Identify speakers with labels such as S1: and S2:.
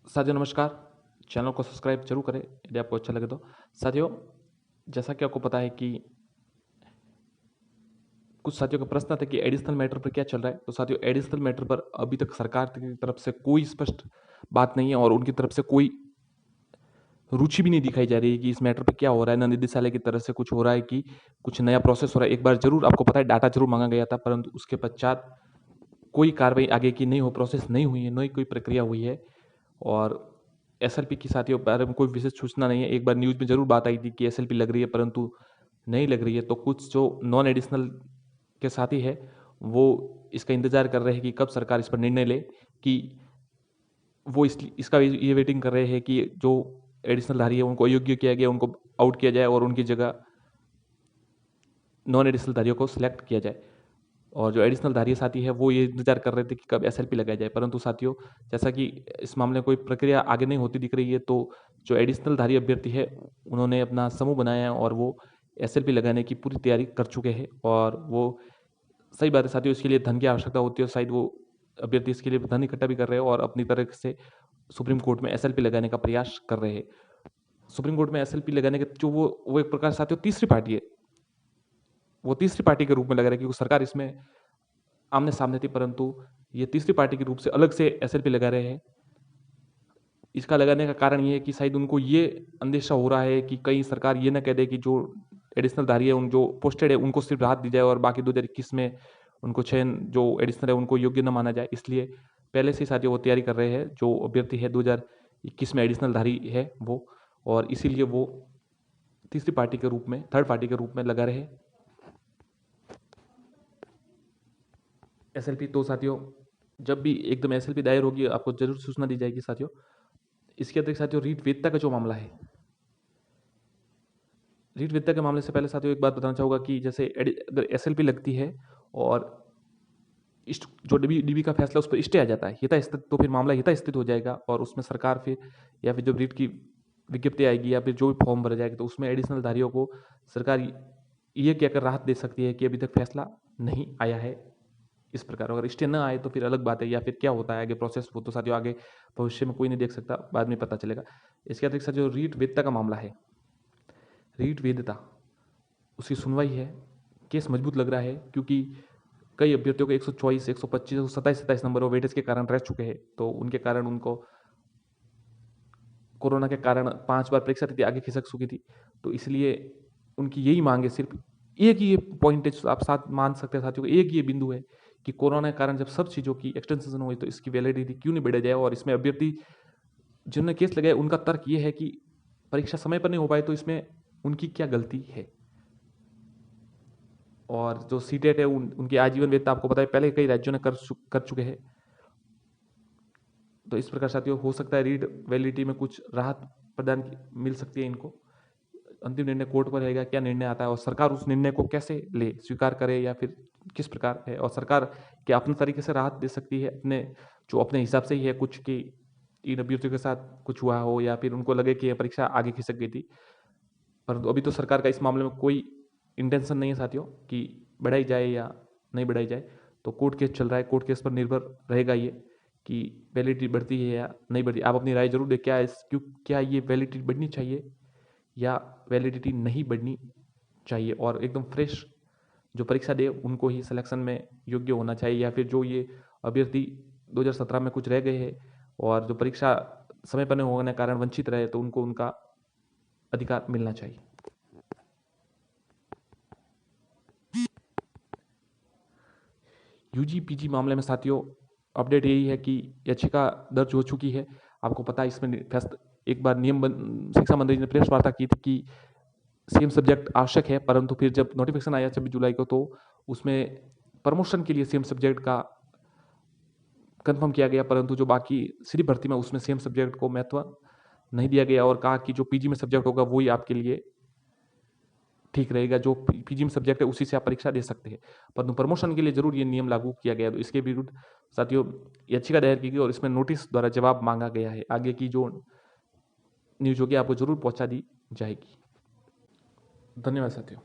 S1: साथियों नमस्कार। चैनल को सब्सक्राइब जरूर करें यदि आपको अच्छा लगे तो। साथियों, जैसा कि आपको पता है कि कुछ साथियों का प्रश्न था कि एडिशनल मैटर पर क्या चल रहा है। तो साथियों, एडिशनल मैटर पर अभी तक सरकार की तरफ से कोई स्पष्ट बात नहीं है और उनकी तरफ से कोई रुचि भी नहीं दिखाई जा रही है कि इस मैटर पर क्या हो रहा है। न निदेशालय की तरफ से कुछ हो रहा है कि कुछ नया प्रोसेस हो रहा है। एक बार जरूर आपको पता है डाटा जरूर मांगा गया था, परंतु उसके पश्चात कोई कार्रवाई आगे की नहीं हो, प्रोसेस नहीं हुई है, नई कोई प्रक्रिया हुई है। और एसएलपी की साथियों बारे में कोई विशेष सूचना नहीं है। एक बार न्यूज़ में ज़रूर बात आई थी कि एसएलपी लग रही है, परंतु नहीं लग रही है। तो कुछ जो नॉन एडिशनल के साथी है वो इसका इंतजार कर रहे हैं कि कब सरकार इस पर निर्णय ले, कि वो इसका ये वेटिंग कर रहे हैं कि जो एडिशनल धारी है उनको अयोग्य किया गया, उनको आउट किया जाए और उनकी जगह नॉन एडिशनल धारियों को सिलेक्ट किया जाए। और जो एडिशनल धारी साथी है वो ये इंतजार कर रहे थे कि कब एसएलपी लगाया जाए। परंतु साथियों, जैसा कि इस मामले में कोई प्रक्रिया आगे नहीं होती दिख रही है, तो जो एडिशनल धारी अभ्यर्थी है उन्होंने अपना समूह बनाया है और वो एसएलपी लगाने की पूरी तैयारी कर चुके हैं। और वो सही बात है साथियों, इसके लिए धन की आवश्यकता होती है और शायद वो अभ्यर्थी इसके लिए धन इकट्ठा भी कर रहे हैं और अपनी तरह से सुप्रीम कोर्ट में एसएलपी लगाने का प्रयास कर रहे हैं। सुप्रीम कोर्ट में एसएलपी लगाने के जो वो एक प्रकार साथियों तीसरी पार्टी है, वो तीसरी पार्टी के रूप में लग रहा है, क्योंकि सरकार इसमें आमने सामने थी, परंतु ये तीसरी पार्टी के रूप से अलग से एसएलपी लगा रहे हैं। इसका लगाने का कारण ये है कि शायद उनको ये अंदेशा हो रहा है कि कहीं सरकार ये ना कह दे कि जो एडिशनल धारी है, उन जो पोस्टेड है उनको सिर्फ राहत दी जाए और बाकी 2021 में उनको चयन जो एडिशनल है उनको योग्य न माना जाए। इसलिए पहले से साथियों वो तैयारी कर रहे हैं, जो अभ्यर्थी है 2021 में एडिशनल धारी है वो, और इसीलिए वो तीसरी पार्टी के रूप में, थर्ड पार्टी के रूप में लगा रहे एसएलपी। तो साथियों, जब भी एकदम एसएलपी दायर होगी आपको जरूर सूचना दी जाएगी साथियों। इसके अतिरिक्त साथियों, रीट वेदता का जो मामला है, रीट वेदता के मामले से पहले साथियों एक बात बताना चाहूँगा कि जैसे अगर एसएलपी लगती है और जो डीबी का फैसला उस पर स्टे आ जाता है, यथास्थित, तो फिर मामला यथास्थित हो जाएगा और उसमें सरकार फिर, या फिर जब रीट की विज्ञप्ति आएगी या फिर जो भी फॉर्म भरा जाएगा, तो उसमें एडिशनल धारियों को सरकार ये कहकर राहत दे सकती है कि अभी तक फैसला नहीं आया है। इस प्रकार अगर स्टे न आए तो फिर अलग बात है, या फिर क्या होता है आगे प्रोसेस, वो तो साथियों आगे भविष्य में कोई नहीं देख सकता, बाद में पता चलेगा। इसके अतिरिक्त साथियों, रीट वेदता का मामला है, रीट वेदता उसकी सुनवाई है, केस मजबूत लग रहा है, क्योंकि कई अभ्यर्थियों को 124, 125, 127 नंबर और वेटेज के कारण रह चुके हैं। तो उनके कारण उनको कोरोना के कारण 5 बार परीक्षा तिथि आगे खिसक चुकी थी। तो इसलिए उनकी यही मांग है, सिर्फ एक ही ये पॉइंट है, आप साथ मान सकते हैं साथियों, एक ये बिंदु है कि कोरोना के कारण जब सब चीज़ों की एक्सटेंशन हुई तो इसकी वैलिडिटी क्यों नहीं बढ़ाया जाए। और इसमें अभ्यर्थी जिन्होंने केस लगाया उनका तर्क ये है कि परीक्षा समय पर नहीं हो पाई, तो इसमें उनकी क्या गलती है। और जो सीटेट है उनकी आजीवन वेतन आपको पता है पहले कई राज्यों ने कर चुके हैं। तो इस प्रकार साथियों हो सकता है रीड वैलिडिटी में कुछ राहत मिल सकती है इनको। अंतिम निर्णय कोर्ट पर रहेगा, क्या निर्णय आता है और सरकार उस निर्णय को कैसे ले, स्वीकार करे या फिर किस प्रकार है। और सरकार क्या अपने तरीके से राहत दे सकती है, अपने हिसाब से ही है कुछ, कि इन अभ्यर्थियों के साथ कुछ हुआ हो या फिर उनको लगे कि यह परीक्षा आगे खिसक गई थी। परंतु अभी तो सरकार का इस मामले में कोई इंटेंशन नहीं है साथियों कि बढ़ाई जाए या नहीं बढ़ाई जाए। तो कोर्ट केस चल रहा है, कोर्ट केस पर निर्भर रहेगा ये कि वैलिडिटी बढ़ती है या नहीं बढ़ती। आप अपनी राय जरूर दें, क्या ये वैलिडिटी बढ़नी चाहिए या वैलिडिटी नहीं बढ़नी चाहिए, और एकदम फ्रेश जो परीक्षा दे उनको ही सिलेक्शन में योग्य होना चाहिए, या फिर जो ये अभ्यर्थी 2017 में कुछ रह गए हैं और जो परीक्षा समय पर नहीं होने के कारण वंचित रहे, तो उनको उनका अधिकार मिलना चाहिए। यूजी पीजी मामले में साथियों अपडेट यही है कि याचिका दर्ज हो चुकी है। आपको पता है इसमें एक बार शिक्षा मंत्री ने प्रेस वार्ता की थी कि सेम सब्जेक्ट आवश्यक है, परंतु फिर जब नोटिफिकेशन आया 26 जुलाई को, तो उसमें प्रमोशन के लिए सेम सब्जेक्ट का कंफर्म किया गया, परंतु जो बाकी सीधी भर्ती में उसमें सेम सब्जेक्ट को महत्व नहीं दिया गया और कहा कि जो पीजी में सब्जेक्ट होगा वही आपके लिए ठीक रहेगा, जो पीजी में सब्जेक्ट है उसी से आप परीक्षा दे सकते हैं। परंतु प्रमोशन के लिए जरूर ये नियम लागू किया गया। तो इसके विरुद्ध साथियों याचिका दायर की गई और इसमें नोटिस द्वारा जवाब मांगा गया है। आगे की जो न्यूज होगी आपको जरूर पहुंचा दी जाएगी। धन्यवाद साथियों।